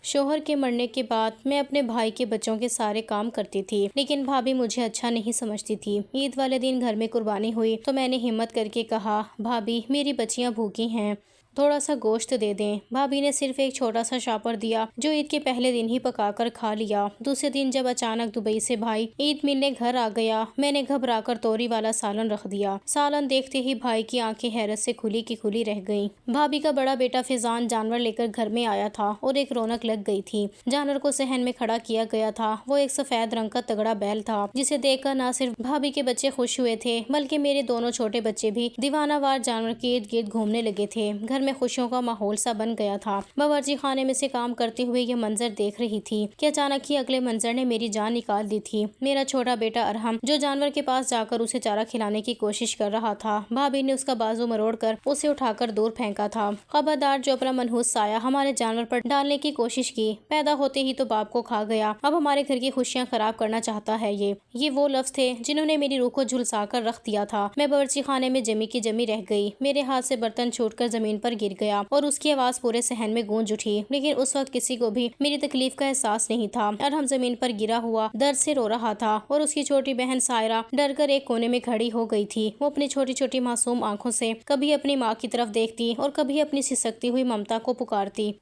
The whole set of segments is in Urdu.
شوہر کے مرنے کے بعد میں اپنے بھائی کے بچوں کے سارے کام کرتی تھی، لیکن بھابھی مجھے اچھا نہیں سمجھتی تھی۔ عید والے دن گھر میں قربانی ہوئی تو میں نے ہمت کر کے کہا، بھابھی میری بچیاں بھوکی ہیں، تھوڑا سا گوشت دے دیں۔ بھابھی نے صرف ایک چھوٹا سا شاپر دیا جو عید کے پہلے دن ہی پکا کر کھا لیا۔ دوسرے دن جب اچانک دبئی سے بھائی عید ملنے گھر آ گیا، میں نے گھبرا کر توری والا سالن رکھ دیا۔ سالن دیکھتے ہی بھائی کی آنکھیں حیرت سے کھلی کی کھلی رہ گئیں۔ بھابھی کا بڑا بیٹا فیضان جانور لے کر گھر میں آیا تھا اور ایک رونق لگ گئی تھی۔ جانور کو صحن میں کھڑا کیا گیا تھا۔ وہ ایک سفید رنگ کا تگڑا بیل تھا جسے دیکھ کر نہ صرف بھابھی کے بچے خوش ہوئے تھے بلکہ میرے دونوں چھوٹے بچے بھی دیوانہ وار جانور کے ارد گرد گھومنے لگے تھے۔ گھر میں خوشیوں کا ماحول سا بن گیا تھا۔ باورچی خانے میں سے کام کرتے ہوئے یہ منظر دیکھ رہی تھی کہ اچانک ہی اگلے منظر نے میری جان نکال دی تھی۔ میرا چھوٹا بیٹا ارحم جو جانور کے پاس جا کر اسے چارہ کھلانے کی کوشش کر رہا تھا، بھابھی نے اس کا بازو مروڑ کر اسے اٹھا کر دور پھینکا تھا۔ خبردار جو اپنا منحوس سایہ ہمارے جانور پر ڈالنے کی کوشش کی، پیدا ہوتے ہی تو باپ کو کھا گیا، اب ہمارے گھر کی خوشیاں خراب کرنا چاہتا ہے۔ یہ وہ لفظ تھے جنہوں نے میری روح کو جھلسا کر رکھ دیا تھا۔ میں باورچی خانے میں جمی کی جمی رہ گئی۔ میرے ہاتھ سے برتن چھوٹ کر زمین پر گر گیا اور اس کی آواز پورے صحن میں گونج اٹھی، لیکن اس وقت کسی کو بھی میری تکلیف کا احساس نہیں تھا۔ ارحم زمین پر گرا ہوا درد سے رو رہا تھا اور اس کی چھوٹی بہن سائرہ ڈر کر ایک کونے میں کھڑی ہو گئی تھی۔ وہ اپنی چھوٹی چھوٹی معصوم آنکھوں سے کبھی اپنی ماں کی طرف دیکھتی اور کبھی اپنی سسکتی ہوئی ممتا کو پکارتی،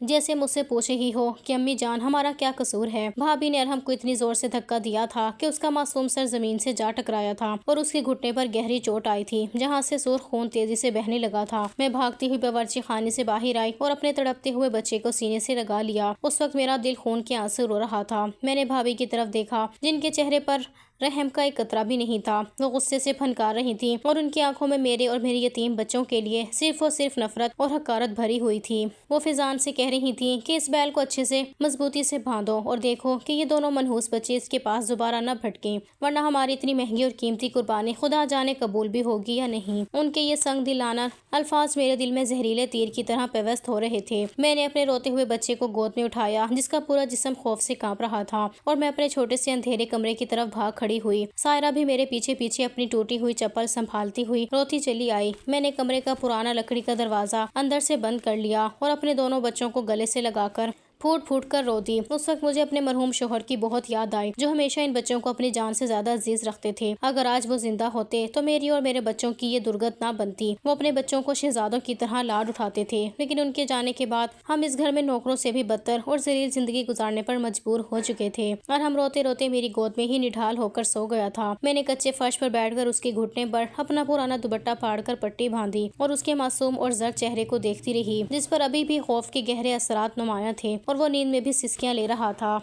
جیسے مجھ سے پوچھ رہی ہو کہ امی جان ہمارا کیا قصور ہے۔ بھابھی نے ارحم کو اتنی زور سے دھکا دیا تھا کہ اس کا معصوم سر زمین سے جا ٹکرایا تھا اور اس کے گھٹنے پر گہری چوٹ آئی تھی جہاں سے سرخ خون تیزی سے بہنے لگا تھا۔ میں بھاگتی ہوئی باورچی خانے سے باہر آئی اور اپنے تڑپتے ہوئے بچے کو سینے سے لگا لیا۔ اس وقت میرا دل خون کے آنسو رو رہا تھا۔ میں نے بھابھی کی طرف دیکھا جن کے چہرے پر رحم کا ایک قطرہ بھی نہیں تھا۔ وہ غصے سے پھنکار رہی تھی اور ان کی آنکھوں میں میرے اور میرے یتیم بچوں کے لیے صرف اور صرف نفرت اور حقارت بھری ہوئی تھی۔ وہ فیضان سے کہہ رہی تھی کہ اس بیل کو اچھے سے مضبوطی سے باندھو اور دیکھو کہ یہ دونوں منحوس بچے اس کے پاس دوبارہ نہ بھٹکیں، ورنہ ہماری اتنی مہنگی اور قیمتی قربانی خدا جانے قبول بھی ہوگی یا نہیں۔ ان کے یہ سنگ دلانہ الفاظ میرے دل میں زہریلے تیر کی طرح پیوست ہو رہے تھے۔ میں نے اپنے روتے ہوئے بچے کو گود میں اٹھایا جس کا پورا جسم خوف سے کانپ رہا تھا اور میں اپنے چھوٹے سے اندھیرے کمرے کی طرف بھاگ کھڑی ہوئی۔ سائرہ بھی میرے پیچھے پیچھے اپنی ٹوٹی ہوئی چپل سنبھالتی ہوئی روتی چلی آئی۔ میں نے کمرے کا پرانا لکڑی کا دروازہ اندر سے بند کر لیا اور اپنے دونوں بچوں کو گلے سے لگا کر پھوٹ پھوٹ کر رو دی۔ اس وقت مجھے اپنے مرحوم شوہر کی بہت یاد آئی جو ہمیشہ ان بچوں کو اپنی جان سے زیادہ عزیز رکھتے تھے۔ اگر آج وہ زندہ ہوتے تو میری اور میرے بچوں کی یہ درگت نہ بنتی۔ وہ اپنے بچوں کو شہزادوں کی طرح لاڈ اٹھاتے تھے، لیکن ان کے جانے کے بعد ہم اس گھر میں نوکروں سے بھی بدتر اور ذلیل زندگی گزارنے پر مجبور ہو چکے تھے۔ اور ہم روتے روتے میری گود میں ہی نڈھال ہو کر سو گیا تھا۔ میں نے کچے فرش پر بیٹھ کر اس کے گھٹنے پر اپنا پرانا دوپٹہ پھاڑ کر پٹی باندھی اور اس کے معصوم اور زرد چہرے کو دیکھتی رہی جس پر ابھی بھی خوف کے گہرے اثرات نمایاں تھے اور وہ نیند میں بھی سسکیاں لے رہا تھا۔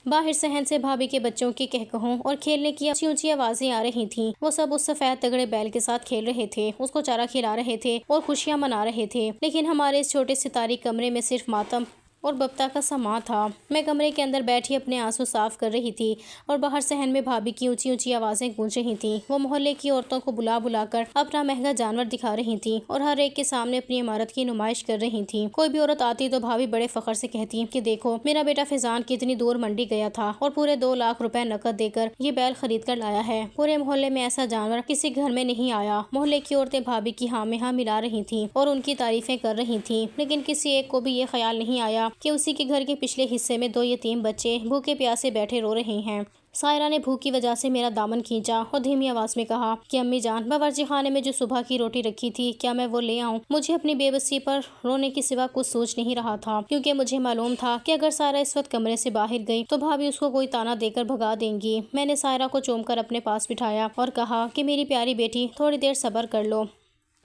باہر صحن سے بھابھی کے بچوں کے کہکہوں اور کھیلنے کی اونچی اونچی آوازیں آ رہی تھیں۔ وہ سب اس سفید تگڑے بیل کے ساتھ کھیل رہے تھے، اس کو چارہ کھلا رہے تھے اور خوشیاں منا رہے تھے، لیکن ہمارے اس چھوٹے سے تاریک کمرے میں صرف ماتم اور ببتا کا سماں تھا۔ میں کمرے کے اندر بیٹھی اپنے آنسو صاف کر رہی تھی اور باہر صحن میں بھابھی کی اونچی اونچی آوازیں گونج رہی تھیں۔ وہ محلے کی عورتوں کو بلا بلا کر اپنا مہنگا جانور دکھا رہی تھیں اور ہر ایک کے سامنے اپنی عمارت کی نمائش کر رہی تھیں۔ کوئی بھی عورت آتی تو بھابھی بڑے فخر سے کہتی کہ دیکھو میرا بیٹا فیضان کتنی دور منڈی گیا تھا اور پورے 2 لاکھ روپے نقد دے کر یہ بیل خرید کر لایا ہے۔ پورے محلے میں ایسا جانور کسی گھر میں نہیں آیا۔ محلے کی عورتیں بھابھی کی ہاں میں ہاں ملا رہی تھیں اور ان کی تعریفیں کر رہی تھیں، لیکن کسی ایک کو بھی یہ خیال نہیں آیا کہ اسی کے گھر کے پچھلے حصے میں 2 یتیم بچے بھوکے پیاسے بیٹھے رو رہے ہیں۔ سائرہ نے بھوک کی وجہ سے میرا دامن کھینچا اور دھیمی آواز میں کہا کہ امی جان باورچی خانے میں جو صبح کی روٹی رکھی تھی کیا میں وہ لے آؤں؟ مجھے اپنی بے بسی پر رونے کے سوا کچھ سوچ نہیں رہا تھا، کیونکہ مجھے معلوم تھا کہ اگر سائرہ اس وقت کمرے سے باہر گئی تو بھابھی اس کو کوئی تانا دے کر بھگا دیں گی۔ میں نے سائرہ کو چوم کر اپنے پاس بٹھایا اور کہا کہ میری پیاری بیٹی تھوڑی دیر صبر کر لو،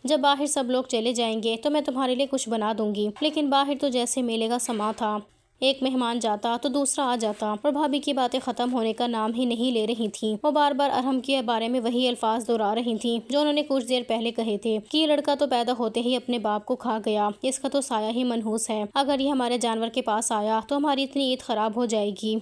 جب باہر سب لوگ چلے جائیں گے تو میں تمہارے لیے کچھ بنا دوں گی۔ لیکن باہر تو جیسے میلے کا سماں تھا، ایک مہمان جاتا تو دوسرا آ جاتا اور بھابھی کی باتیں ختم ہونے کا نام ہی نہیں لے رہی تھیں۔ وہ بار بار ارحم کے بارے میں وہی الفاظ دہرا رہی تھیں جو انہوں نے کچھ دیر پہلے کہے تھے کہ یہ لڑکا تو پیدا ہوتے ہی اپنے باپ کو کھا گیا، اس کا تو سایہ ہی منحوس ہے، اگر یہ ہمارے جانور کے پاس آیا تو ہماری اتنی عید خراب ہو جائے گی۔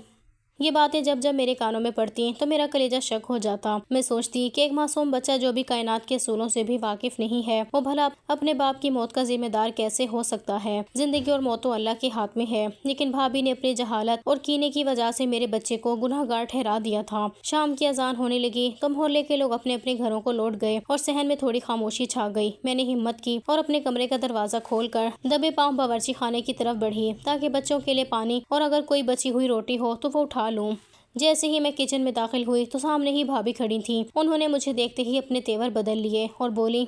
یہ باتیں جب جب میرے کانوں میں پڑتی تو میرا کلیجہ شک ہو جاتا۔ میں سوچتی کہ ایک معصوم بچہ جو بھی کائنات کے اصولوں سے بھی واقف نہیں ہے، وہ بھلا اپنے باپ کی موت کا ذمہ دار کیسے ہو سکتا ہے؟ زندگی اور موت تو اللہ کے ہاتھ میں ہے، لیکن بھابھی نے اپنی جہالت اور کینے کی وجہ سے میرے بچے کو گناہ گار ٹھہرا دیا تھا۔ شام کی اذان ہونے لگی تو محلے کے لوگ اپنے اپنے گھروں کو لوٹ گئے اور صحن میں تھوڑی خاموشی چھا گئی۔ میں نے ہمت کی اور اپنے کمرے کا دروازہ کھول کر دبے پاؤں باورچی خانے کی طرف بڑھی تاکہ بچوں کے لیے پانی اور اگر کوئی بچی ہوئی روٹی ہو تو وہ اٹھا لوں۔ جیسے ہی میں کچن میں داخل ہوئی تو سامنے ہی بھابھی کھڑی تھیں۔ انہوں نے مجھے دیکھتے ہی اپنے تیور بدل لیے اور بولی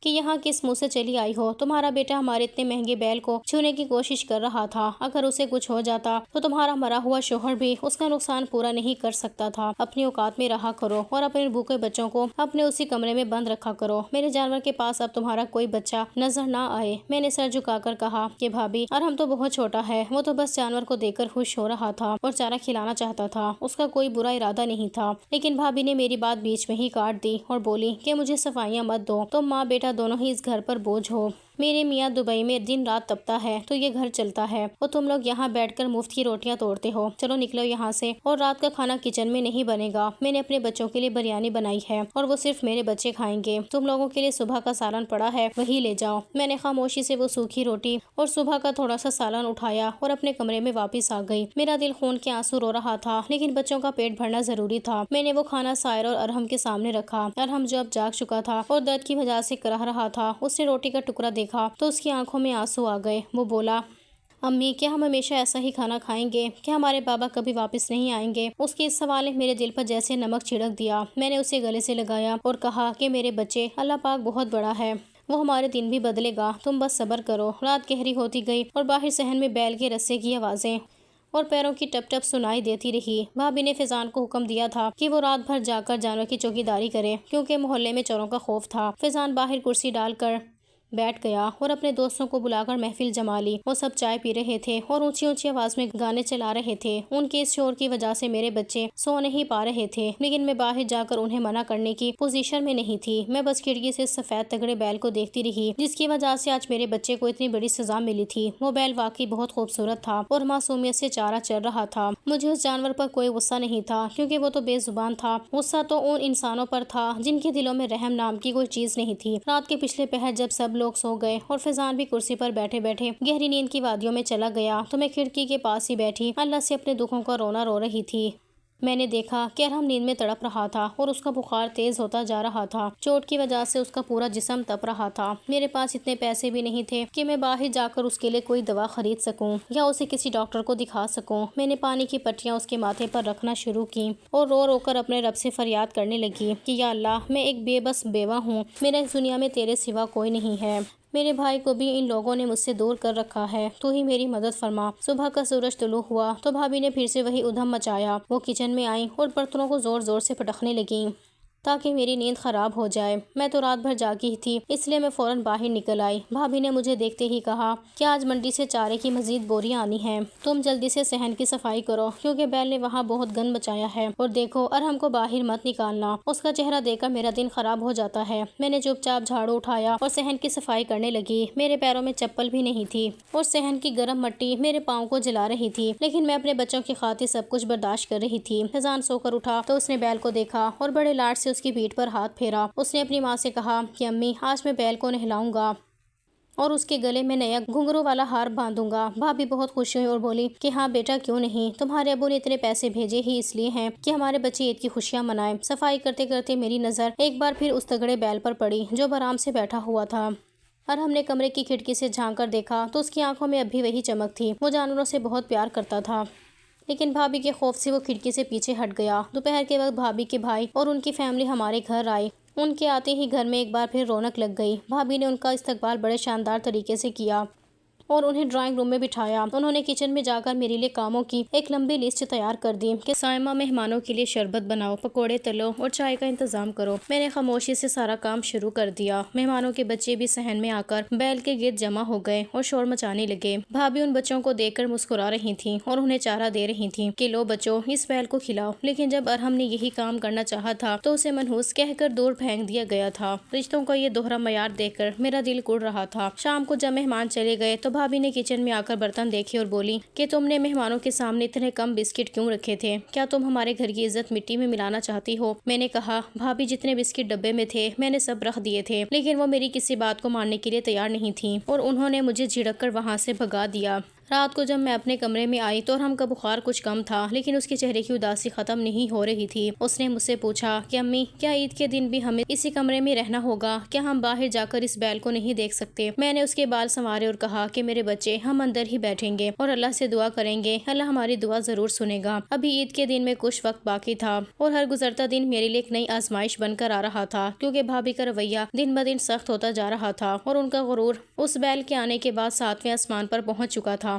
کہ یہاں کس منہ سے چلی آئی ہو؟ تمہارا بیٹا ہمارے اتنے مہنگے بیل کو چھونے کی کوشش کر رہا تھا، اگر اسے کچھ ہو جاتا تو تمہارا مرا ہوا شوہر بھی اس کا نقصان پورا نہیں کر سکتا تھا۔ اپنی اوقات میں رہا کرو اور اپنے بھوکے بچوں کو اپنے اسی کمرے میں بند رکھا کرو۔ میرے جانور کے پاس اب تمہارا کوئی بچہ نظر نہ آئے۔ میں نے سر جھکا کر کہا کہ بھابھی ارحم تو بہت چھوٹا ہے، وہ تو بس جانور کو دیکھ کر خوش ہو رہا تھا اور چارہ کھلانا چاہتا تھا، اس کا کوئی برا ارادہ نہیں تھا۔ لیکن بھابھی نے میری بات بیچ میں ہی کاٹ دی اور بولی کہ مجھے صفائیاں مت دو، تم ماں بیٹا دونوں ہی اس گھر پر بوجھ ہو۔ میرے میاں دبئی میں دن رات تپتا ہے تو یہ گھر چلتا ہے، اور تم لوگ یہاں بیٹھ کر مفت کی روٹیاں توڑتے ہو۔ چلو نکلو یہاں سے، اور رات کا کھانا کچن میں نہیں بنے گا۔ میں نے اپنے بچوں کے لیے بریانی بنائی ہے اور وہ صرف میرے بچے کھائیں گے۔ تم لوگوں کے لیے صبح کا سالن پڑا ہے، وہی لے جاؤ۔ میں نے خاموشی سے وہ سوکھی روٹی اور صبح کا تھوڑا سا سالن اٹھایا اور اپنے کمرے میں واپس آ گئی۔ میرا دل خون کے آنسو رو رہا تھا، لیکن بچوں کا پیٹ بھرنا ضروری تھا۔ میں نے وہ کھانا سائر اور ارحم کے سامنے رکھا۔ ارحم جو اب جاگ چکا تھا اور درد کی وجہ سے کرہ رہا تھا، اس نے روٹی کا ٹکڑا دیکھا تو اس کی آنکھوں میں آنسو آ گئے۔ وہ بولا امی کیا ہم ہمیشہ ایسا ہی کھانا کھائیں گے؟ کیا ہمارے بابا کبھی واپس نہیں آئیں گے؟ اس کے اس سوال نے میرے دل پر جیسے نمک چھڑک دیا۔ میں نے اسے گلے سے لگایا اور کہا کہ میرے بچے، اللہ پاک بہت بڑا ہے، وہ ہمارے دن بھی بدلے گا، تم بس صبر کرو۔ رات گہری ہوتی گئی اور باہر صحن میں بیل کے رسے کی آوازیں اور پیروں کی ٹپ ٹپ سنائی دیتی رہی۔ بھابھی نے فیضان کو حکم دیا تھا کہ وہ رات بھر جا کر جانور کی چوکیداری کرے، کیونکہ محلے میں چوروں کا خوف تھا۔ فیضان باہر کرسی ڈال کر بیٹھ گیا اور اپنے دوستوں کو بلا کر محفل جما لی۔ وہ سب چائے پی رہے تھے اور اونچی اونچی آواز میں گانے چلا رہے تھے۔ ان کے اس شور کی وجہ سے میرے بچے سو نہیں پا رہے تھے، لیکن میں باہر جا کر انہیں منع کرنے کی پوزیشن میں نہیں تھی۔ میں بس کھڑکی سے سفید تگڑے بیل کو دیکھتی رہی، جس کی وجہ سے آج میرے بچے کو اتنی بڑی سزا ملی تھی۔ وہ بیل واقعی بہت خوبصورت تھا اور معصومیت سے چارہ چل رہا تھا۔ مجھے اس جانور پر کوئی غصہ نہیں تھا، کیونکہ وہ تو بے زبان تھا۔ غصہ تو ان انسانوں پر تھا جن کے دلوں میں رحم نام کی کوئی چیز نہیں تھی۔ رات کے پچھلے پہر جب سب لوگ سو گئے اور فیضان بھی کرسی پر بیٹھے بیٹھے گہری نیند کی وادیوں میں چلا گیا تو میں کھڑکی کے پاس ہی بیٹھی اللہ سے اپنے دکھوں کا رونا رو رہی تھی۔ میں نے دیکھا کہ ارحم نیند میں تڑپ رہا تھا اور اس کا بخار تیز ہوتا جا رہا تھا۔ چوٹ کی وجہ سے اس کا پورا جسم تپ رہا تھا۔ میرے پاس اتنے پیسے بھی نہیں تھے کہ میں باہر جا کر اس کے لیے کوئی دوا خرید سکوں یا اسے کسی ڈاکٹر کو دکھا سکوں۔ میں نے پانی کی پٹیاں اس کے ماتھے پر رکھنا شروع کی اور رو رو کر اپنے رب سے فریاد کرنے لگی کہ یا اللہ، میں ایک بے بس بیوہ ہوں، میرا اس دنیا میں تیرے سوا کوئی نہیں ہے۔ میرے بھائی کو بھی ان لوگوں نے مجھ سے دور کر رکھا ہے، تو ہی میری مدد فرما۔ صبح کا سورج طلوع ہوا تو بھابھی نے پھر سے وہی ادھم مچایا۔ وہ کچن میں آئیں اور برتنوں کو زور زور سے پٹکنے لگیں تاکہ میری نیند خراب ہو جائے۔ میں تو رات بھر جاگی تھی، اس لیے میں فوراً باہر نکل آئی۔ بھابھی نے مجھے دیکھتے ہی کہا کہ آج منڈی سے چارے کی مزید بوریاں آنی ہیں، تم جلدی سے صحن کی صفائی کرو، کیونکہ بیل نے وہاں بہت گند مچایا ہے، اور دیکھو ارحم کو باہر مت نکالنا، اس کا چہرہ دیکھ کر میرا دن خراب ہو جاتا ہے۔ میں نے چپ چاپ جھاڑو اٹھایا اور صحن کی صفائی کرنے لگی۔ میرے پیروں میں چپل بھی نہیں تھی اور صحن کی گرم مٹی میرے پاؤں کو جلا رہی تھی، لیکن میں اپنے بچوں کی خاطر سب کچھ برداشت کر رہی تھی۔ فیضان سو کر اٹھا تو اس نے بیل کو دیکھا اور بڑے لاڈ سے اس کی پیٹھ پر ہاتھ پھیرا۔ اس نے اپنی ماں سے کہا کہ امی، آج میں بیل کو نہلاؤں گا اور اس کے گلے میں نیا گھنگرو والا ہار باندھوں گا۔ بھابھی بہت خوش ہوئی اور بولی کہ ہاں بیٹا، کیوں نہیں، تمہارے ابو نے اتنے پیسے بھیجے ہی اس لیے ہیں کہ ہمارے بچے عید کی خوشیاں منائیں۔ صفائی کرتے کرتے میری نظر ایک بار پھر اس تگڑے بیل پر پڑی جو برام سے بیٹھا ہوا تھا۔ ارحم نے کمرے کی کھڑکی سے جھانک کر دیکھا تو اس کی آنکھوں میں اب بھی وہی چمک تھی۔ وہ جانوروں سے بہت پیار کرتا تھا، لیکن بھابھی کے خوف سے وہ کھڑکی سے پیچھے ہٹ گیا۔ دوپہر کے وقت بھابھی کے بھائی اور ان کی فیملی ہمارے گھر آئی۔ ان کے آتے ہی گھر میں ایک بار پھر رونق لگ گئی۔ بھابھی نے ان کا استقبال بڑے شاندار طریقے سے کیا اور انہیں ڈرائنگ روم میں بٹھایا۔ انہوں نے کچن میں جا کر میرے لیے کاموں کی ایک لمبی لسٹ تیار کر دی کہ سائمہ، مہمانوں کے لیے شربت بناؤ، پکوڑے تلو اور چائے کا انتظام کرو۔ میں نے خاموشی سے سارا کام شروع کر دیا۔ مہمانوں کے بچے بھی صحن میں آ کر بیل کے گرد جمع ہو گئے اور شور مچانے لگے۔ بھابھی ان بچوں کو دیکھ کر مسکرا رہی تھیں اور انہیں چارہ دے رہی تھیں کہ لو بچوں، اس بیل کو کھلاؤ، لیکن جب ارحم نے یہی کام کرنا چاہا تھا تو اسے منحوس کہہ کر دور پھینک دیا گیا تھا۔ رشتوں کا یہ دوہرا معیار دیکھ کر میرا دل کڑ رہا تھا۔ شام کو جب مہمان چلے گئے تو بھابھی نے کچن میں آ کر برتن دیکھے اور بولی کہ تم نے مہمانوں کے سامنے اتنے کم بسکٹ کیوں رکھے تھے؟ کیا تم ہمارے گھر کی عزت مٹی میں ملانا چاہتی ہو؟ میں نے کہا بھابھی جتنے بسکٹ ڈبے میں تھے میں نے سب رکھ دیے تھے، لیکن وہ میری کسی بات کو ماننے کے لیے تیار نہیں تھی اور انہوں نے مجھے جھڑک کر وہاں سے بھگا دیا۔ رات کو جب میں اپنے کمرے میں آئی تو ارحم کا بخار کچھ کم تھا، لیکن اس کے چہرے کی اداسی ختم نہیں ہو رہی تھی۔ اس نے مجھ سے پوچھا کہ امی کیا عید کے دن بھی ہمیں اسی کمرے میں رہنا ہوگا؟ کیا ہم باہر جا کر اس بیل کو نہیں دیکھ سکتے؟ میں نے اس کے بال سنوارے اور کہا کہ میرے بچے ہم اندر ہی بیٹھیں گے اور اللہ سے دعا کریں گے، اللہ ہماری دعا ضرور سنے گا۔ ابھی عید کے دن میں کچھ وقت باقی تھا اور ہر گزرتا دن میرے لیے ایک نئی آزمائش بن کر آ رہا تھا، کیونکہ بھابھی کا رویہ دن بدن سخت ہوتا جا رہا تھا اور ان کا غرور اس بیل کے آنے کے بعد 7ویں آسمان پر پہنچ چکا تھا۔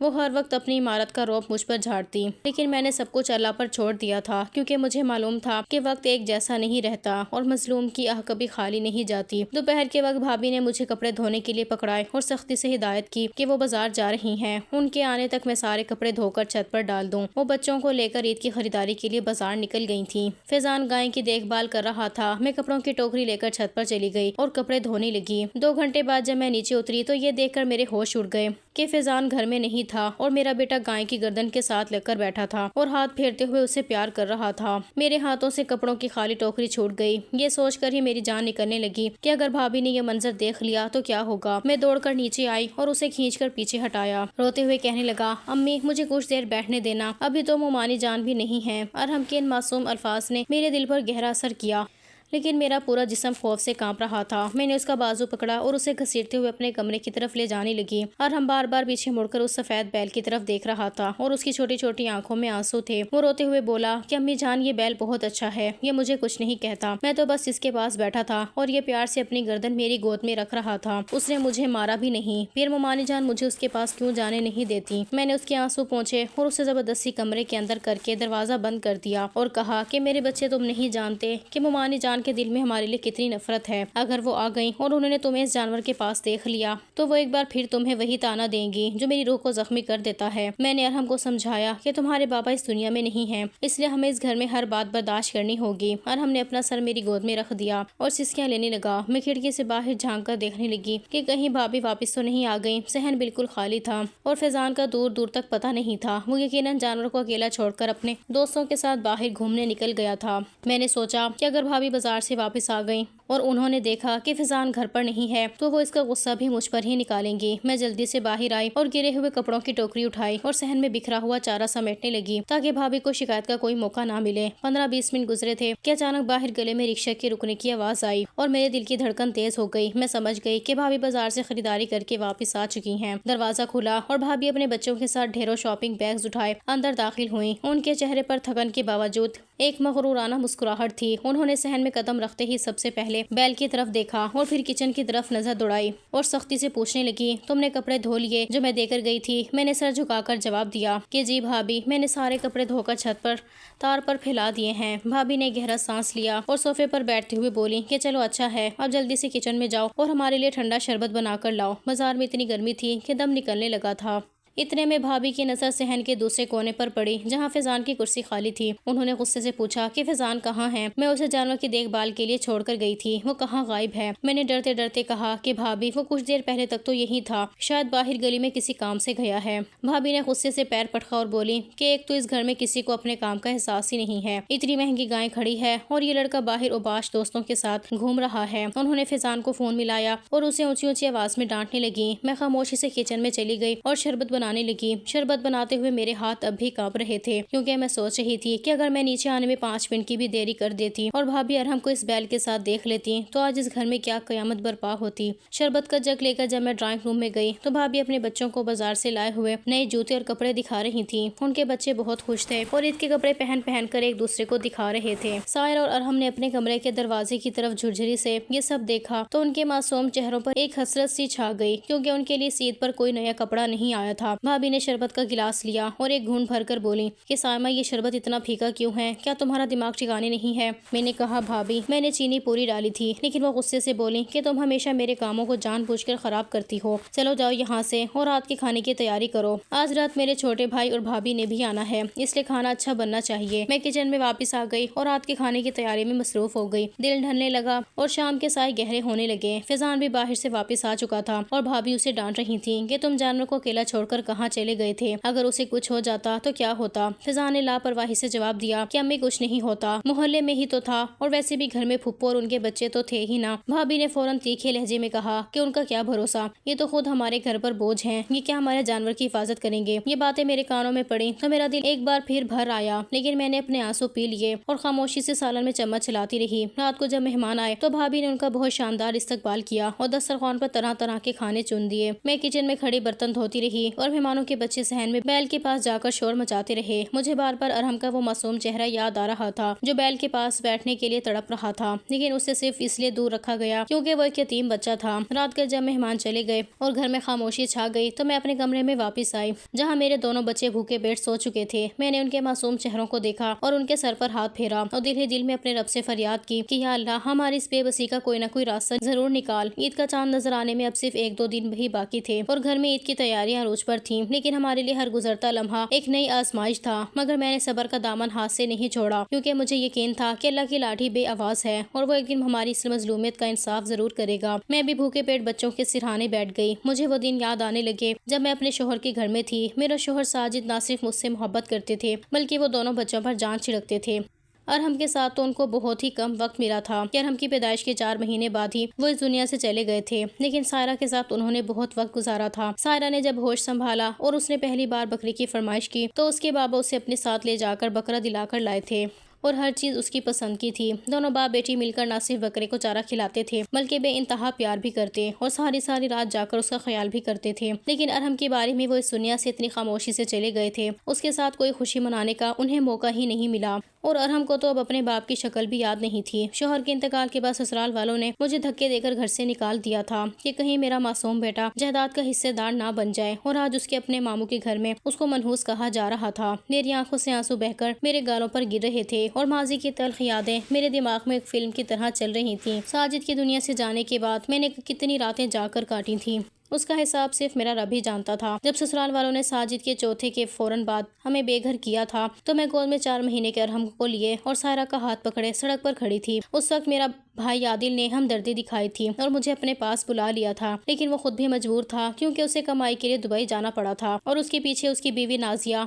وہ ہر وقت اپنی عمارت کا رعب مجھ پر جھاڑتی، لیکن میں نے سب کچھ اللہ پر چھوڑ دیا تھا، کیونکہ مجھے معلوم تھا کہ وقت ایک جیسا نہیں رہتا اور مظلوم کی آہ کبھی خالی نہیں جاتی۔ دوپہر کے وقت بھابھی نے مجھے کپڑے دھونے کے لیے پکڑائے اور سختی سے ہدایت کی کہ وہ بازار جا رہی ہیں، ان کے آنے تک میں سارے کپڑے دھو کر چھت پر ڈال دوں۔ وہ بچوں کو لے کر عید کی خریداری کے لیے بازار نکل گئی تھیں۔ فیضان گائے کی دیکھ بھال کر رہا تھا۔ میں کپڑوں کی ٹوکری لے کر چھت پر چلی گئی اور کپڑے دھونے لگی۔ 2 گھنٹے بعد جب میں نیچے اتری تو یہ دیکھ کر میرے ہوش اڑ گئے کہ فیضان گھر میں نہیں تھا اور میرا بیٹا گائے کی گردن کے ساتھ لگ کر بیٹھا تھا اور ہاتھ پھیرتے ہوئے اسے پیار کر رہا تھا۔ میرے ہاتھوں سے کپڑوں کی خالی ٹوکری چھوٹ گئی۔ یہ سوچ کر ہی میری جان نکلنے لگی کہ اگر بھابھی نے یہ منظر دیکھ لیا تو کیا ہوگا۔ میں دوڑ کر نیچے آئی اور اسے کھینچ کر پیچھے ہٹایا، روتے ہوئے کہنے لگا امی مجھے کچھ دیر بیٹھنے دینا، ابھی تو مومانی جان بھی نہیں ہے۔ ارحم کے ان معصوم الفاظ نے میرے دل پر گہرا اثر کیا، لیکن میرا پورا جسم خوف سے کانپ رہا تھا۔ میں نے اس کا بازو پکڑا اور اسے گھسیٹتے ہوئے اپنے کمرے کی طرف لے جانے لگی۔ ارحم بار بار پیچھے مڑ کر اس سفید بیل کی طرف دیکھ رہا تھا اور اس کی چھوٹی چھوٹی آنکھوں میں آنسو تھے۔ وہ روتے ہوئے بولا کہ امی جان یہ بیل بہت اچھا ہے، یہ مجھے کچھ نہیں کہتا، میں تو بس اس کے پاس بیٹھا تھا اور یہ پیار سے اپنی گردن میری گود میں رکھ رہا تھا، اس نے مجھے مارا بھی نہیں۔ پھر مومانی جان مجھے اس کے پاس کیوں جانے نہیں دیتی؟ میں نے اس کے آنسو پوچھے اور اسے زبردستی کمرے کے اندر کر کے دروازہ بند کر دیا اور کہا کہ میرے بچے تم نہیں جانتے کہ مومانی جان کے دل میں ہمارے لیے کتنی نفرت ہے۔ اگر وہ آ گئیں اور انہوں نے تمہیں اس جانور کے پاس دیکھ لیا تو وہ ایک بار پھر تمہیں وہی تانا دیں گی جو میری روح کو زخمی کر دیتا ہے۔ میں نے ارحم کو سمجھایا کہ تمہارے بابا اس دنیا میں نہیں ہیں، اس لیے ہمیں اس گھر میں ہر بات برداشت کرنی ہوگی۔ ارحم نے اپنا سر میری گود میں رکھ دیا اور سسکیاں لینے لگا۔ میں کھڑکی سے باہر جھانک کر دیکھنے لگی کہ کہیں بھابھی واپس تو نہیں آ گئی۔ صحن بالکل خالی تھا اور فیضان کا دور دور تک پتہ نہیں تھا۔ وہ یقیناً جانور کو اکیلا چھوڑ کر اپنے دوستوں کے ساتھ باہر گھومنے نکل گیا تھا۔ میں نے سوچا کہ اگر بھابھی بازار سے واپس آ گئی اور انہوں نے دیکھا کہ فیضان گھر پر نہیں ہے تو وہ اس کا غصہ بھی مجھ پر ہی نکالیں گی۔ میں جلدی سے باہر آئی اور گرے ہوئے کپڑوں کی ٹوکری اٹھائی اور صحن میں بکھرا ہوا چارہ سمیٹنے لگی تاکہ بھابھی کو شکایت کا کوئی موقع نہ ملے۔ 15-20 منٹ گزرے تھے کہ اچانک باہر گلے میں رکشہ کے رکنے کی آواز آئی اور میرے دل کی دھڑکن تیز ہو گئی۔ میں سمجھ گئی کہ بھابھی بازار سے خریداری کر کے واپس آ چکی ہیں۔ دروازہ کھلا اور بھابھی اپنے بچوں کے ساتھ ڈھیروں شاپنگ بیگز اٹھائے اندر داخل ہوئیں۔ ان کے چہرے پر تھکن کے باوجود ایک مغرورانہ مسکراہٹ تھی۔ انہوں نے صحن میں قدم رکھتے ہی سب سے پہلے بیل کی طرف دیکھا اور پھر کچن کی طرف نظر دوڑائی اور سختی سے پوچھنے لگی تم نے کپڑے دھو لیے جو میں دے کر گئی تھی؟ میں نے سر جھکا کر جواب دیا کہ جی بھابھی، میں نے سارے کپڑے دھو کر چھت پر تار پر پھیلا دیے ہیں۔ بھابھی نے گہرا سانس لیا اور صوفے پر بیٹھتے ہوئے بولی کہ چلو اچھا ہے، اب جلدی سے کچن میں جاؤ اور ہمارے لیے ٹھنڈا شربت بنا کر لاؤ، بازار میں اتنی گرمی تھی کہ دم نکلنے لگا تھا۔ اتنے میں بھابھی کی نظر صحن کے دوسرے کونے پر پڑی جہاں فیضان کی کرسی خالی تھی۔ انہوں نے غصے سے پوچھا کہ فیضان کہاں ہے؟ میں اسے جانور کی دیکھ بھال کے لیے چھوڑ کر گئی تھی، وہ کہاں غائب ہے؟ میں نے ڈرتے ڈرتے کہا کہ بھابھی وہ کچھ دیر پہلے تک تو یہی تھا، شاید باہر گلی میں کسی کام سے گیا ہے۔ بھابھی نے غصے سے پیر پٹکا اور بولی کہ ایک تو اس گھر میں کسی کو اپنے کام کا احساس ہی نہیں ہے، اتنی مہنگی گائے کھڑی ہے اور یہ لڑکا باہر اوباش دوستوں کے ساتھ گھوم رہا ہے۔ انہوں نے فیضان کو فون ملایا اور اسے اونچی اونچی آواز میں ڈانٹنے لگی۔ میں خاموشی سے کچن میں چلی گئی اور شربت بنانے لگی۔ شربت بناتے ہوئے میرے ہاتھ اب بھی کانپ رہے تھے کیونکہ میں سوچ رہی تھی کہ اگر میں نیچے آنے میں 5 منٹ کی بھی دیری کر دیتی اور بھابھی ارحم کو اس بیل کے ساتھ دیکھ لیتی تو آج اس گھر میں کیا قیامت برپا ہوتی۔ شربت کا جگ لے کر جب میں ڈرائنگ روم میں گئی تو بھابھی اپنے بچوں کو بازار سے لائے ہوئے نئے جوتے اور کپڑے دکھا رہی تھی۔ ان کے بچے بہت خوش تھے اور عید کے کپڑے پہن پہن کر ایک دوسرے کو دکھا رہے تھے۔ سائر اور ارحم نے اپنے کمرے کے دروازے کی طرف جھرجھری سے یہ سب دیکھا تو ان کے معصوم چہروں پر ایک حسرت سی چھا گئی کیونکہ ان کے لیے عید پر کوئی نیا کپڑا نہیں آیا تھا۔ تھا۔ بھابی نے شربت کا گلاس لیا اور ایک گھونٹ بھر کر بولی کہ سائمہ یہ شربت اتنا پھیکا کیوں ہے؟ کیا تمہارا دماغ ٹھکانے نہیں ہے؟ میں نے کہا بھابی میں نے چینی پوری ڈالی تھی، لیکن وہ غصے سے بولی کہ تم ہمیشہ میرے کاموں کو جان بوجھ کر خراب کرتی ہو، چلو جاؤ یہاں سے اور رات کے کھانے کی تیاری کرو۔ آج رات میرے چھوٹے بھائی اور بھابی نے بھی آنا ہے، اس لیے کھانا اچھا بننا چاہیے۔ میں کچن میں واپس آ گئی اور رات کے کھانے کی تیاری میں مصروف ہو گئی۔ دل ڈھلنے لگا اور شام کے سائے گہرے ہونے لگے۔ فیضان بھی باہر سے واپس آ چکا تھا اور بھابی اسے ڈانٹ رہی تھی کہ تم جانور کو اکیلا چھوڑ کر کہاں چلے گئے تھے؟ اگر اسے کچھ ہو جاتا تو کیا ہوتا؟ فیضان نے لاپرواہی سے جواب دیا کہ امی کچھ نہیں ہوتا، محلے میں ہی تو تھا اور ویسے بھی گھر میں پھپھو اور ان کے بچے تو تھے ہی نا۔ بھابی نے فوراً تیکھے لہجے میں کہا کہ ان کا کیا بھروسہ، یہ تو خود ہمارے گھر پر بوجھ ہیں، یہ کیا ہمارے جانور کی حفاظت کریں گے؟ یہ باتیں میرے کانوں میں پڑی تو میرا دل ایک بار پھر بھر آیا، لیکن میں نے اپنے آنسو پی لیے اور خاموشی سے سالن میں چمچ چلاتی رہی۔ رات کو جب مہمان آئے تو بھابی نے ان کا بہت شاندار استقبال کیا اور دسترخوان پر طرح طرح کے کھانے چن دیے۔ میں کچن میں کھڑی برتن دھوتی رہی اور مہمانوں کے بچے صحن میں بیل کے پاس جا کر شور مچاتے رہے۔ مجھے بار بار ارحم کا وہ معصوم چہرہ یاد آ رہا تھا جو بیل کے پاس بیٹھنے کے لیے تڑپ رہا تھا، لیکن اسے صرف اس لیے دور رکھا گیا کیونکہ وہ ایک یتیم بچہ تھا۔ رات کو جب مہمان چلے گئے اور گھر میں خاموشی چھا گئی تو میں اپنے کمرے میں واپس آئی جہاں میرے دونوں بچے بھوکے پیٹ سو چکے تھے۔ میں نے ان کے معصوم چہروں کو دیکھا اور ان کے سر پر ہاتھ پھیرا اور دل ہی دل میں اپنے رب سے فریاد کی کہ یا اللہ ہماری اس بے بسی کا کوئی نہ کوئی راستہ ضرور نکال۔ عید کا چاند نظر آنے میں اب صرف 1-2 دن ہی باقی تھے اور گھر میں عید کی تیاریاں عروج پر تھیں، لیکن ہمارے لیے ہر گزرتا لمحہ ایک نئی آزمائش تھا۔ مگر میں نے صبر کا دامن ہاتھ سے نہیں چھوڑا کیونکہ مجھے یقین تھا کہ اللہ کی لاٹھی بے آواز ہے اور وہ ایک دن ہماری اس مظلومیت کا انصاف ضرور کرے گا۔ میں بھی بھوکے پیٹ بچوں کے سرہانے بیٹھ گئی۔ مجھے وہ دن یاد آنے لگے جب میں اپنے شوہر کے گھر میں تھی۔ میرا شوہر ساجد نہ صرف مجھ سے محبت کرتے تھے بلکہ وہ دونوں بچوں پر جان چھڑکتے تھے۔ ارحم کے ساتھ تو ان کو بہت ہی کم وقت ملا تھا کہ ارحم کی پیدائش کے 4 مہینے بعد ہی وہ اس دنیا سے چلے گئے تھے، لیکن سائرہ کے ساتھ انہوں نے بہت وقت گزارا تھا۔ سائرہ نے جب ہوش سنبھالا اور اس نے پہلی بار بکری کی فرمائش کی تو اس کے بابا اسے اپنے ساتھ لے جا کر بکرا دلا کر لائے تھے اور ہر چیز اس کی پسند کی تھی۔ دونوں باپ بیٹی مل کر نہ صرف بکرے کو چارہ کھلاتے تھے بلکہ بے انتہا پیار بھی کرتے اور ساری رات جا کر اس کا خیال بھی کرتے تھے۔ لیکن ارحم کی باری میں وہ اس دنیا سے اتنی خاموشی سے چلے گئے تھے، اس کے ساتھ کوئی خوشی منانے کا انہیں موقع ہی نہیں ملا اور ارحم کو تو اب اپنے باپ کی شکل بھی یاد نہیں تھی۔ شوہر کے انتقال کے بعد سسرال والوں نے مجھے دھکے دے کر گھر سے نکال دیا تھا کہ کہیں میرا معصوم بیٹا جائیداد کا حصے دار نہ بن جائے، اور آج اس کے اپنے ماموں کے گھر میں اس کو منحوس کہا جا رہا تھا۔ میری آنکھوں سے آنسو بہہ کر میرے گالوں پر گر رہے تھے اور ماضی کی تلخ یادیں میرے دماغ میں ایک فلم کی طرح چل رہی تھیں۔ ساجد کی دنیا سے جانے کے بعد میں نے کتنی راتیں جا کر کاٹی تھیں، اس کا حساب صرف میرا رب ہی جانتا تھا۔ جب سسرال والوں نے ساجد کے چوتھے کے فوراً بعد ہمیں بے گھر کیا تھا تو میں گود میں 4 مہینے کے ارحم کو لیے اور سائرہ کا ہاتھ پکڑے سڑک پر کھڑی تھی۔ اس وقت میرا بھائی عادل نے ہمدردی دکھائی تھی اور مجھے اپنے پاس بلا لیا تھا، لیکن وہ خود بھی مجبور تھا کیونکہ اسے کمائی کے لیے دبئی جانا پڑا تھا اور اس کے پیچھے اس کی بیوی نازیہ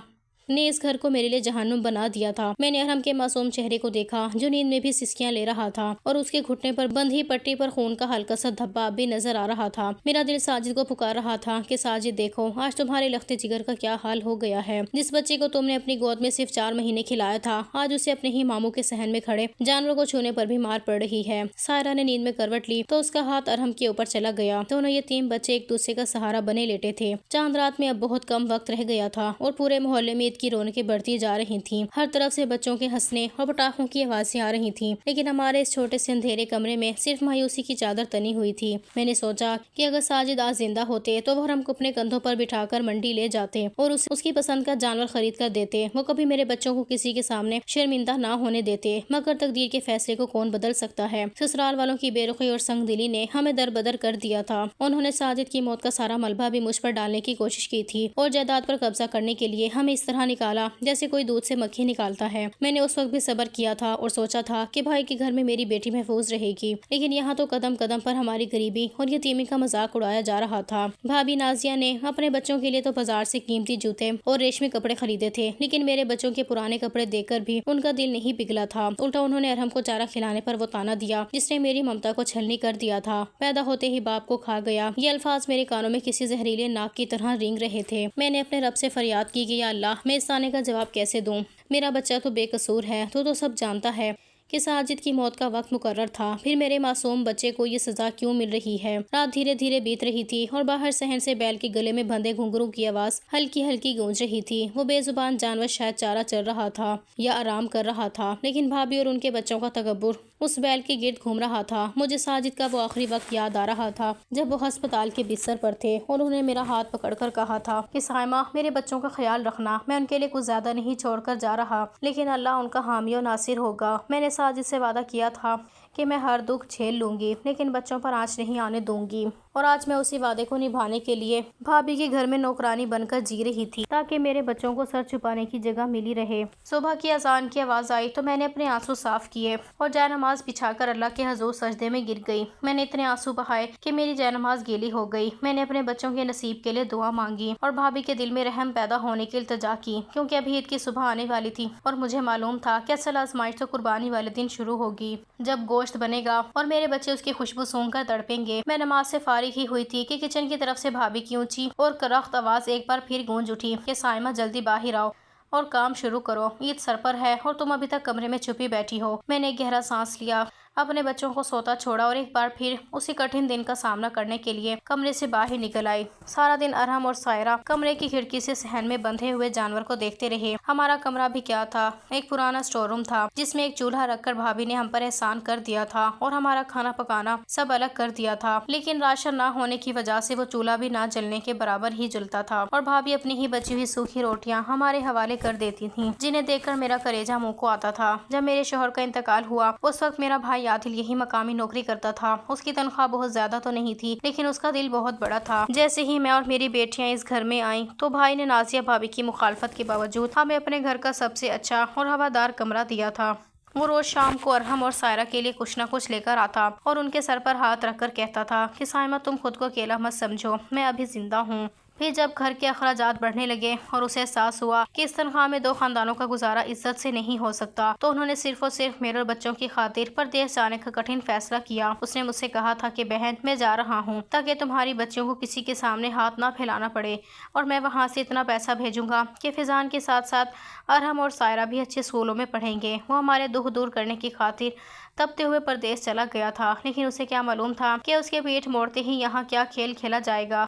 نے اس گھر کو میرے لیے جہنم بنا دیا تھا۔ میں نے ارحم کے معصوم چہرے کو دیکھا جو نیند میں بھی سسکیاں لے رہا تھا اور اس کے گھٹنے پر بندھی پٹی پر خون کا ہلکا سا دھبا بھی نظر آ رہا تھا۔ میرا دل ساجد کو پکار رہا تھا کہ ساجد دیکھو آج تمہارے لختے جگر کا کیا حال ہو گیا ہے۔ جس بچے کو تم نے اپنی گود میں صرف 4 مہینے کھلایا تھا آج اسے اپنے ہی ماموں کے صحن میں کھڑے جانوروں کو چھونے پر بھی مار پڑ رہی ہے۔ سائرہ نے نیند میں کروٹ لی تو اس کا ہاتھ ارحم کے اوپر چلا گیا۔ دونوں یتیم بچے ایک دوسرے کا سہارا بنے لیٹے تھے۔ چاند رات میں اب بہت کم وقت رہ گیا تھا اور پورے محلے میں عید کی رونقیں بڑھتی جا رہی تھیں۔ ہر طرف سے بچوں کے ہنسنے اور پٹاخوں کی آوازیں آ رہی تھیں، لیکن ہمارے اس چھوٹے سے اندھیرے کمرے میں صرف مایوسی کی چادر تنی ہوئی تھی۔ میں نے سوچا کہ اگر ساجد آج زندہ ہوتے تو وہ ارحم کو اپنے کندھوں پر بٹھا کر منڈی لے جاتے اور اس کی پسند کا جانور خرید کر دیتے۔ وہ کبھی میرے بچوں کو کسی کے سامنے شرمندہ نہ ہونے دیتے، مگر تقدیر کے فیصلے کو کون بدل سکتا ہے۔ سسرال والوں کی بے رخی اور سنگ دلی نے ہمیں دربدر کر دیا تھا۔ انہوں نے ساجد کی موت کا سارا ملبہ بھی مجھ پر ڈالنے کی کوشش کی تھی اور جائیداد پر قبضہ کرنے کے لیے ہمیں اس طرح نکالا جیسے کوئی دودھ سے مکھی نکالتا ہے۔ میں نے اس وقت بھی صبر کیا تھا اور سوچا تھا کہ بھائی کے گھر میں میری بیٹی محفوظ رہے گی، لیکن یہاں تو قدم قدم پر ہماری غریبی اور یتیمی کا مذاق اڑایا جا رہا تھا۔ بھابی نازیہ نے اپنے بچوں کے لیے تو بازار سے قیمتی جوتے اور ریشمی کپڑے خریدے تھے، لیکن میرے بچوں کے پرانے کپڑے دیکھ کر بھی ان کا دل نہیں پگھلا تھا۔ الٹا انہوں نے ارحم کو چارہ کھلانے پر وہ تانا دیا جس نے میری ممتا کو چھلنی کر دیا تھا۔ پیدا ہوتے ہی باپ کو کھا گیا، یہ الفاظ میرے کانوں میں کسی زہریلے ناک کی طرح رینگ رہے تھے۔ میں نے اپنے رب سے فریاد کی کہ یا اللہ میں اس تانے کا جواب کیسے دوں؟ میرا بچہ تو بے قصور ہے، تو سب جانتا ہے کہ ساجد کی موت کا وقت مقرر تھا، پھر میرے معصوم بچے کو یہ سزا کیوں مل رہی ہے؟ رات دھیرے دھیرے بیت رہی تھی اور باہر صحن سے بیل کے گلے میں بندھے گھنگروں کی آواز ہلکی ہلکی گونج رہی تھی۔ وہ بے زبان جانور شاید چارہ چر رہا تھا یا آرام کر رہا تھا، لیکن بھابھی اور ان کے بچوں کا تکبر اس بیل کے گرد گھوم رہا تھا۔ مجھے ساجد کا وہ آخری وقت یاد آ رہا تھا جب وہ ہسپتال کے بستر پر تھے اور انہوں نے میرا ہاتھ پکڑ کر کہا تھا کہ سائمہ، میرے بچوں کا خیال رکھنا، میں ان کے لیے کچھ زیادہ نہیں چھوڑ کر جا رہا، لیکن اللہ ان کا حامی و ناصر ہوگا۔ میں نے ساجد سے وعدہ کیا تھا کہ میں ہر دکھ جھیل لوں گی، لیکن بچوں پر آنچ نہیں آنے دوں گی، اور آج میں اسی وعدے کو نبھانے کے لیے بھابھی کے گھر میں نوکرانی بن کر جی رہی تھی تاکہ میرے بچوں کو سر چھپانے کی جگہ ملی رہے۔ صبح کی اذان کی آواز آئی تو میں نے اپنے آنسو صاف کیے اور جائے نماز بچھا کر اللہ کے حضور سجدے میں گر گئی۔ میں نے اتنے آنسو بہائے کہ میری جائے نماز گیلی ہو گئی۔ میں نے اپنے بچوں کے نصیب کے لیے دعا مانگی اور بھابھی کے دل میں رحم پیدا ہونے کی التجا کی، کیونکہ ابھی عید کی صبح آنے والی تھی اور مجھے معلوم تھا کہ اصل آزمائش تو قربانی والے دن شروع ہوگی، جب گوشت بنے گا اور میرے بچے اس کی خوشبو سونگھ کر تڑپیں گے۔ میں نماز سے فارغ ہی ہوئی تھی کہ کچن کی طرف سے بھابھی کی اونچی اور کرخت آواز ایک بار پھر گونج اٹھی کہ سائمہ، جلدی باہر آؤ اور کام شروع کرو، عید سر پر ہے اور تم ابھی تک کمرے میں چھپی بیٹھی ہو۔ میں نے ایک گہرا سانس لیا، اپنے بچوں کو سوتا چھوڑا اور ایک بار پھر اسی کٹھن دن کا سامنا کرنے کے لیے کمرے سے باہر نکل آئی۔ سارا دن ارحم اور سائرہ کمرے کی کھڑکی سے صحن میں بندھے ہوئے جانور کو دیکھتے رہے۔ ہمارا کمرہ بھی کیا تھا، ایک پرانا اسٹور روم تھا جس میں ایک چولہا رکھ کر بھابھی نے ہم پر احسان کر دیا تھا اور ہمارا کھانا پکانا سب الگ کر دیا تھا، لیکن راشن نہ ہونے کی وجہ سے وہ چولہا بھی نہ جلنے کے برابر ہی جلتا تھا اور بھابھی اپنی ہی بچی ہوئی سوکھی روٹیاں ہمارے حوالے کر دیتی تھیں، جنہیں دیکھ کر میرا کلیجہ منہ کو آتا تھا۔ جب میرے شوہر کا انتقال ہوا اس وقت میرا بھائی عادل یہی مقامی نوکری کرتا تھا۔ اس کی تنخواہ بہت زیادہ تو نہیں تھی، لیکن اس کا دل بہت بڑا تھا۔ جیسے ہی میں اور میری بیٹیاں اس گھر میں آئیں تو بھائی نے نازیہ بھابھی کی مخالفت کے باوجود ہمیں اپنے گھر کا سب سے اچھا اور ہوادار کمرہ دیا تھا۔ وہ روز شام کو ارحم اور سائرہ کے لیے کچھ نہ کچھ لے کر آتا اور ان کے سر پر ہاتھ رکھ کر کہتا تھا کہ سائمہ، تم خود کو اکیلا مت سمجھو، میں ابھی زندہ ہوں۔ پھر جب گھر کے اخراجات بڑھنے لگے اور اسے احساس ہوا کہ اس تنخواہ میں 2 خاندانوں کا گزارا عزت سے نہیں ہو سکتا، تو انہوں نے صرف اور صرف میرے اور بچوں کی خاطر پردیس جانے کا کٹھن فیصلہ کیا۔ اس نے مجھ سے کہا تھا کہ بہن، میں جا رہا ہوں تاکہ تمہاری بچیوں کو کسی کے سامنے ہاتھ نہ پھیلانا پڑے، اور میں وہاں سے اتنا پیسہ بھیجوں گا کہ فیضان کے ساتھ ساتھ ارحم اور سائرہ بھی اچھے اسکولوں میں پڑھیں گے۔ وہ ہمارے دکھ دور کرنے کی خاطر تپتے ہوئے پردیس چلا گیا تھا، لیکن اسے کیا معلوم تھا کہ اس کے پیٹھ موڑتے ہی یہاں کیا کھیل کھیلا جائے گا۔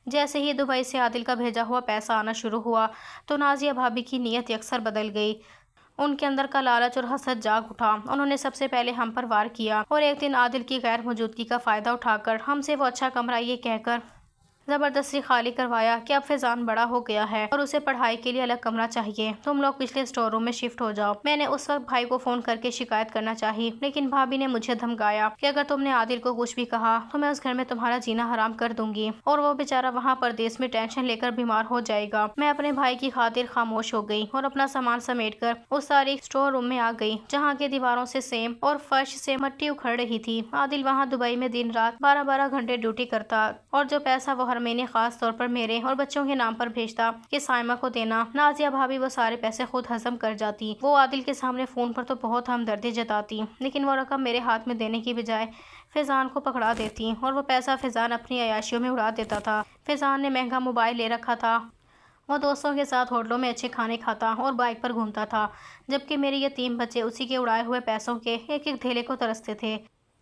جیسے ہی دبئی سے عادل کا بھیجا ہوا پیسہ آنا شروع ہوا تو نازیہ بھابھی کی نیت یکسر بدل گئی۔ ان کے اندر کا لالچ اور حسد جاگ اٹھا۔ انہوں نے سب سے پہلے ہم پر وار کیا اور ایک دن عادل کی غیر موجودگی کا فائدہ اٹھا کر ہم سے وہ اچھا کمرہ یہ کہہ کر زبردستی خالی کروایا کہ اب فیضان بڑا ہو گیا ہے اور اسے پڑھائی کے لیے الگ کمرہ چاہیے، تم لوگ پچھلے اسٹور روم میں شفٹ ہو جاؤ۔ میں نے اس وقت بھائی کو فون کر کے شکایت کرنا چاہی، لیکن بھابھی نے مجھے دھمکایا کہ اگر تم نے عادل کو کچھ بھی کہا تو میں اس گھر میں تمہارا جینا حرام کر دوں گی اور وہ بیچارہ وہاں پردیس میں ٹینشن لے کر بیمار ہو جائے گا۔ میں اپنے بھائی کی خاطر خاموش ہو گئی اور اپنا سامان سمیٹ کر اس تاریک اسٹور روم میں آ گئی جہاں کے دیواروں سے سیم اور فرش سے مٹی اکھڑ رہی تھی۔ عادل وہاں دبئی میں دن رات 12 گھنٹے ڈیوٹی کرتا اور جو پیسہ وہ ہر مہینے خاص طور پر میرے اور بچوں کے نام پر بھیجتا کہ سائمہ کو دینا، نازیہ بھابھی وہ سارے پیسے خود ہضم کر جاتی۔ وہ عادل کے سامنے فون پر تو بہت ہمدردی جتاتی، لیکن وہ رقم میرے ہاتھ میں دینے کی بجائے فیضان کو پکڑا دیتی اور وہ پیسہ فیضان اپنی عیاشیوں میں اڑا دیتا تھا۔ فیضان نے مہنگا موبائل لے رکھا تھا، وہ دوستوں کے ساتھ ہوٹلوں میں اچھے کھانے کھاتا اور بائک پر گھومتا تھا، جبکہ میرے یتیم بچے اسی کے اڑائے ہوئے پیسوں کے ایک ایک دھیلے کو ترستے تھے۔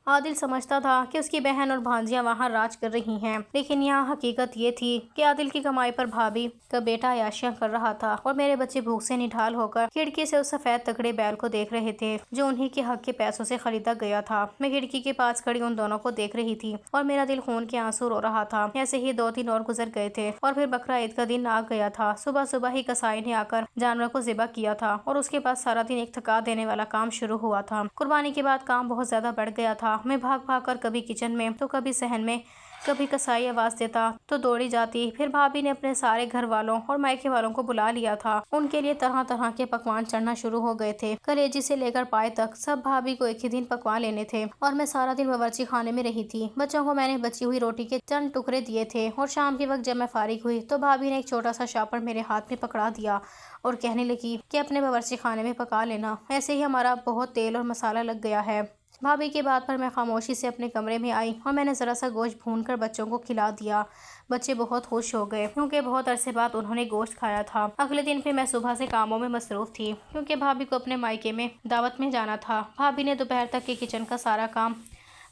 عادل سمجھتا تھا کہ اس کی بہن اور بھانجیاں وہاں راج کر رہی ہیں، لیکن یہاں حقیقت یہ تھی کہ عادل کی کمائی پر بھابھی کا بیٹا عیاشیاں کر رہا تھا اور میرے بچے بھوک سے نڈھال ہو کر کھڑکی سے اس سفید تکڑے بیل کو دیکھ رہے تھے جو انہی کے حق کے پیسوں سے خریدا گیا تھا۔ میں کھڑکی کے پاس کھڑی ان دونوں کو دیکھ رہی تھی اور میرا دل خون کے آنسو رو رہا تھا۔ ایسے ہی 2-3 اور گزر گئے تھے اور پھر بقرہ عید کا دن آ گیا تھا۔ صبح صبح ہی کسائی نے آ کر جانور کو ذبح کیا تھا اور اس کے بعد سارا دن ایک تھکا دینے والا کام شروع ہوا تھا۔ قربانی کے بعد کام بہت زیادہ بڑھ گیا تھا۔ میں بھاگ بھاگ کر کبھی کچن میں تو کبھی صحن میں، کبھی کسائی آواز دیتا تو دوڑی جاتی۔ پھر بھابھی نے اپنے سارے گھر والوں اور مائکے والوں کو بلا لیا تھا، ان کے لیے طرح طرح کے پکوان چڑھنا شروع ہو گئے تھے، کلیجی سے لے کر پائے تک سب بھابھی کو ایک ہی دن پکوا لینے تھے اور میں سارا دن باورچی خانے میں رہی تھی۔ بچوں کو میں نے بچی ہوئی روٹی کے چند ٹکڑے دیے تھے اور شام کے وقت جب میں فارغ ہوئی تو بھابھی نے ایک چھوٹا سا شاپر میرے ہاتھ میں پکڑا دیا اور کہنے لگی کہ اپنے باورچی خانے میں پکا لینا، ایسے ہی ہمارا بہت تیل اور مسالہ لگ گیا ہے۔ بھابھی کی بات پر میں خاموشی سے اپنے کمرے میں آئی اور میں نے ذرا سا گوشت بھون کر بچوں کو کھلا دیا۔ بچے بہت خوش ہو گئے کیونکہ بہت عرصے بعد انہوں نے گوشت کھایا تھا۔ اگلے دن پھر میں صبح سے کاموں میں مصروف تھی کیونکہ بھابھی کو اپنے مائکے میں دعوت میں جانا تھا۔ بھابھی نے دوپہر تک کے کچن کا سارا کام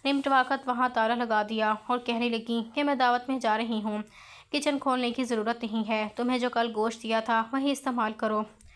نمٹوا کر وہاں تالا لگا دیا اور کہنے لگی کہ میں دعوت میں جا رہی ہوں، کچن کھولنے کی ضرورت نہیں ہے، تمہیں جو کل گوشت دیا تھا وہی استعمال کرو۔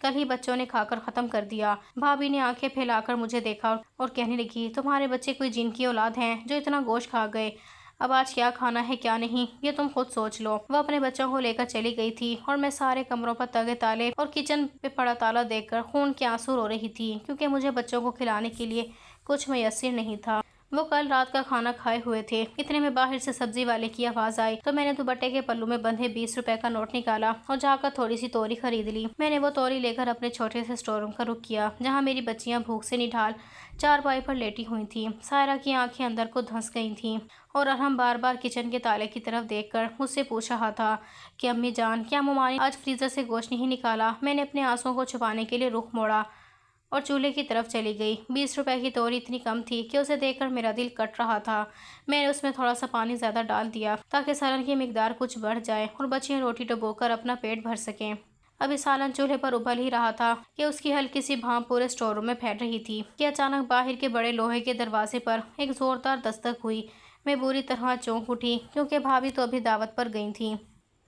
کل ہی بچوں نے کھا کر ختم کر دیا۔ بھابھی نے آنکھیں پھیلا کر مجھے دیکھا اور کہنے لگی تمہارے بچے کوئی جن کی اولاد ہیں جو اتنا گوشت کھا گئے؟ اب آج کیا کھانا ہے کیا نہیں یہ تم خود سوچ لو۔ وہ اپنے بچوں کو لے کر چلی گئی تھی اور میں سارے کمروں پر تگے تالے اور کچن پہ پڑا تالا دیکھ کر خون کے آنسو رو رہی تھی، کیونکہ مجھے بچوں کو کھلانے کے لیے کچھ میسر نہیں تھا۔ وہ کل رات کا کھانا کھائے ہوئے تھے۔ اتنے میں باہر سے سبزی والے کی آواز آئی تو میں نے دوپٹے کے پلو میں بندھے 20 روپے کا نوٹ نکالا اور جا کر تھوڑی سی توری خرید لی۔ میں نے وہ توری لے کر اپنے چھوٹے سے اسٹور روم کا رخ کیا، جہاں میری بچیاں بھوک سے نڈھال چارپائی پر لیٹی ہوئی تھیں۔ سائرہ کی آنکھیں اندر کو دھنس گئی تھیں اور ارحم بار بار کچن کے تالے کی طرف دیکھ کر مجھ سے پوچھ رہا تھا کہ امی جان کیا مما نے آج فریزر سے گوشت نہیں نکالا؟ میں نے اپنے آنسوؤں کو چھپانے کے لیے رخ موڑا اور چولہے کی طرف چلی گئی۔ 20 روپے کی توری اتنی کم تھی کہ اسے دیکھ کر میرا دل کٹ رہا تھا۔ میں نے اس میں تھوڑا سا پانی زیادہ ڈال دیا تاکہ سالن کی مقدار کچھ بڑھ جائے اور بچیاں روٹی ڈبو کر اپنا پیٹ بھر سکیں۔ ابھی سالن چولہے پر ابل ہی رہا تھا کہ اس کی ہلکی سی بھاپ پورے اسٹور روم میں پھیل رہی تھی کہ اچانک باہر کے بڑے لوہے کے دروازے پر ایک زوردار دستک ہوئی۔ میں بری طرح چونک اٹھی کیونکہ بھابھی تو ابھی دعوت پر گئی تھیں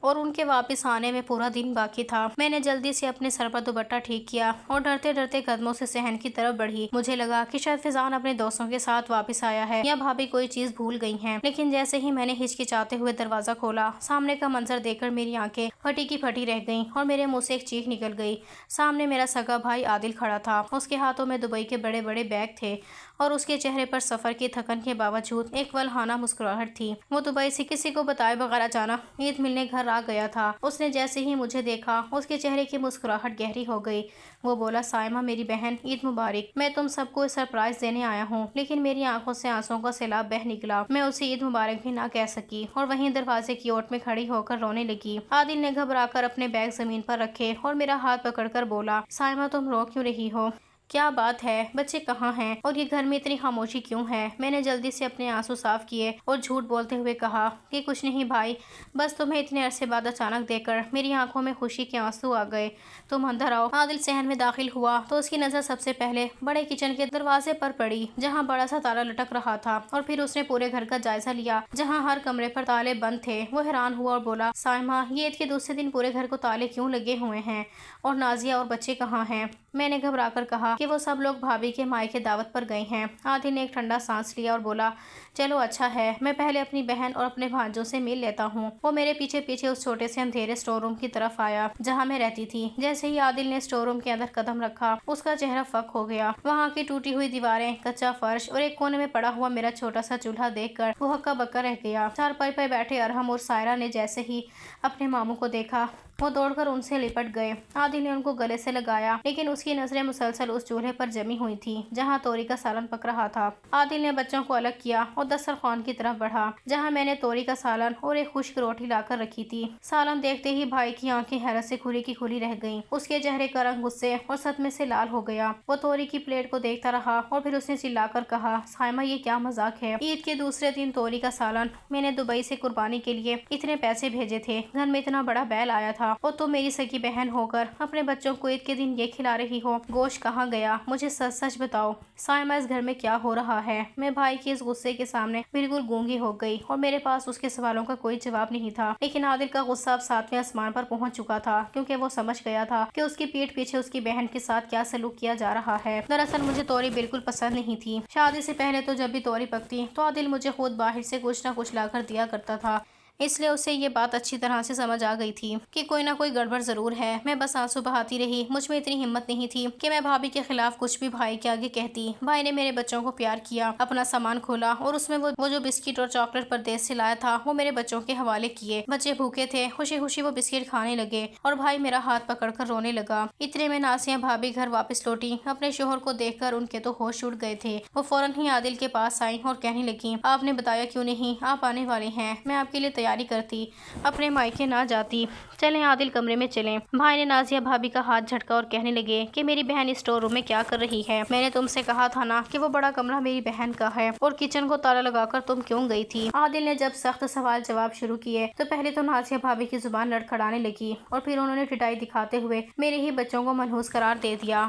اور ان کے واپس آنے میں پورا دن باقی تھا۔ میں نے جلدی سے اپنے سر پر دوپٹہ ٹھیک کیا اور ڈرتے ڈرتے قدموں سے صحن کی طرف بڑھی۔ مجھے لگا کہ شاید فضان اپنے دوستوں کے ساتھ واپس آیا ہے یا بھابھی کوئی چیز بھول گئی ہیں، لیکن جیسے ہی میں نے ہچکچاتے ہوئے دروازہ کھولا، سامنے کا منظر دیکھ کر میری آنکھیں پھٹی کی پھٹی رہ گئیں اور میرے منہ سے ایک چیخ نکل گئی۔ سامنے میرا سگا بھائی عادل کھڑا تھا۔ اس کے ہاتھوں میں دبئی کے بڑے بڑے بیگ تھے اور اس کے چہرے پر سفر کی تھکن کے باوجود ایک ولہانہ مسکراہٹ تھی۔ وہ دبئی سے کسی کو بتائے بغیر اچانک عید ملنے گھر آ گیا تھا۔ اس نے جیسے ہی مجھے دیکھا اس کے چہرے کی مسکراہٹ گہری ہو گئی۔ وہ بولا سائمہ میری بہن عید مبارک، میں تم سب کو سرپرائز دینے آیا ہوں۔ لیکن میری آنکھوں سے آنسوؤں کا سیلاب بہہ نکلا۔ میں اسے عید مبارک بھی نہ کہہ سکی اور وہیں دروازے کی اوٹ میں کھڑی ہو کر رونے لگی۔ عادل نے گھبرا کر اپنے بیگ زمین پر رکھے اور میرا ہاتھ پکڑ کر بولا سائمہ تم رو کیوں رہی ہو؟ کیا بات ہے؟ بچے کہاں ہیں اور یہ گھر میں اتنی خاموشی کیوں ہے؟ میں نے جلدی سے اپنے آنسو صاف کیے اور جھوٹ بولتے ہوئے کہا کہ کچھ نہیں بھائی، بس تمہیں اتنے عرصے بعد اچانک دیکھ کر میری آنکھوں میں خوشی کے آنسو آ گئے۔ تم اندر آؤ۔ عادل صحن میں داخل ہوا تو اس کی نظر سب سے پہلے بڑے کچن کے دروازے پر پڑی جہاں بڑا سا تالا لٹک رہا تھا، اور پھر اس نے پورے گھر کا جائزہ لیا جہاں ہر کمرے پر تالے بند تھے۔ وہ حیران ہوا اور بولا سائمہ یہ عید کے دوسرے دن پورے گھر کو تالے کیوں لگے ہوئے ہیں اور نازیہ اور بچے کہاں ہیں؟ میں نے گھبرا کر کہا کہ وہ سب لوگ بھابھی کے مائکے دعوت پر گئے ہیں۔ عادل نے ایک ٹھنڈا سانس لیا اور بولا چلو اچھا ہے، میں پہلے اپنی بہن اور اپنے بھانجوں سے مل لیتا ہوں۔ وہ میرے پیچھے پیچھے اس چھوٹے سے اندھیرے اسٹور روم کی طرف آیا جہاں میں رہتی تھی۔ جیسے ہی عادل نے اسٹور روم کے اندر قدم رکھا اس کا چہرہ فک ہو گیا۔ وہاں کی ٹوٹی ہوئی دیواریں، کچا فرش اور ایک کونے میں پڑا ہوا میرا چھوٹا سا چولہا دیکھ کر وہ ہکا بکا رہ گیا۔ چارپائی پر بیٹھے ارحم اور سائرہ نے جیسے ہی اپنے ماموں کو دیکھا وہ دوڑ کر ان سے لپٹ گئے۔ عادل نے ان کو گلے سے لگایا لیکن اس کی نظریں مسلسل اس چولہے پر جمی ہوئی تھیں جہاں توری کا سالن پک رہا تھا۔ عادل نے بچوں کو الگ کیا اور دسترخوان کی طرف بڑھا جہاں میں نے توری کا سالن اور ایک خشک روٹی لا کر رکھی تھی۔ سالن دیکھتے ہی بھائی کی آنکھیں حیرت سے کھلی کی کھلی رہ گئیں۔ اس کے چہرے کا رنگ غصے اور صدمے سے لال ہو گیا۔ وہ توری کی پلیٹ کو دیکھتا رہا اور پھر اس نے چلا کر کہا سائمہ یہ کیا مذاق ہے؟ عید کے دوسرے دن توری کا سالن، میں نے دبئی سے قربانی کے لیے اتنے پیسے بھیجے تھے، گھر میں اتنا بڑا بیل آیا تھا اور تم میری سگی بہن ہو کر اپنے بچوں کو عید کے دن یہ کھلا رہی ہو؟ گوشت کہاں گیا؟ مجھے سچ سچ بتاؤ سائمہ اس گھر میں کیا ہو رہا ہے؟ میں بھائی کی اس غصے کے سامنے بالکل گونگی ہو گئی اور میرے پاس اس کے سوالوں کا کوئی جواب نہیں تھا۔ لیکن عادل کا غصہ اب 7ویں آسمان پر پہنچ چکا تھا کیونکہ وہ سمجھ گیا تھا کہ اس کی پیٹھ پیچھے اس کی بہن کے ساتھ کیا سلوک کیا جا رہا ہے۔ دراصل مجھے توری بالکل پسند نہیں تھی۔ شادی سے پہلے تو جب بھی توری پکتی تو عادل مجھے خود باہر سے کچھ نہ کچھ لا کر دیا کرتا تھا، اس لیے اسے یہ بات اچھی طرح سے سمجھ آ گئی تھی کہ کوئی نہ کوئی گڑبڑ ضرور ہے۔ میں بس آنسو بہاتی رہی۔ مجھ میں اتنی ہمت نہیں تھی کہ میں بھابھی کے خلاف کچھ بھی بھائی کے آگے کہتی۔ بھائی نے میرے بچوں کو پیار کیا، اپنا سامان کھولا اور اس میں وہ جو بسکٹ اور چاکلیٹ پردیس سے لایا تھا وہ میرے بچوں کے حوالے کیے۔ بچے بھوکے تھے، خوشی خوشی وہ بسکٹ کھانے لگے اور بھائی میرا ہاتھ پکڑ کر رونے لگا۔ اتنے میں نازیہ بھابھی گھر واپس لوٹی۔ اپنے شوہر کو دیکھ کر ان کے تو ہوش اڑ گئے تھے۔ وہ فوراً ہی عادل کے پاس آئیں اور کہنے لگیں آپ نے بتایا کیوں نہیں؟ آپ آنے والے ہیں، میں آپ کے لیے تیاری کرتی، اپنے مائکے نہ جاتی۔ چلیں عادل کمرے میں چلیں۔ بھائی نے نازیہ بھابھی کا ہاتھ جھٹکا اور کہنے لگے کہ میری بہن اسٹور روم میں کیا کر رہی ہے؟ میں نے تم سے کہا تھا نا کہ وہ بڑا کمرہ میری بہن کا ہے اور کچن کو تالا لگا کر تم کیوں گئی تھی؟ عادل نے جب سخت سوال جواب شروع کیے تو پہلے تو نازیہ بھابھی کی زبان لڑکھڑانے لگی اور پھر انہوں نے ٹٹائی دکھاتے ہوئے میرے ہی بچوں کو منحوس قرار دے دیا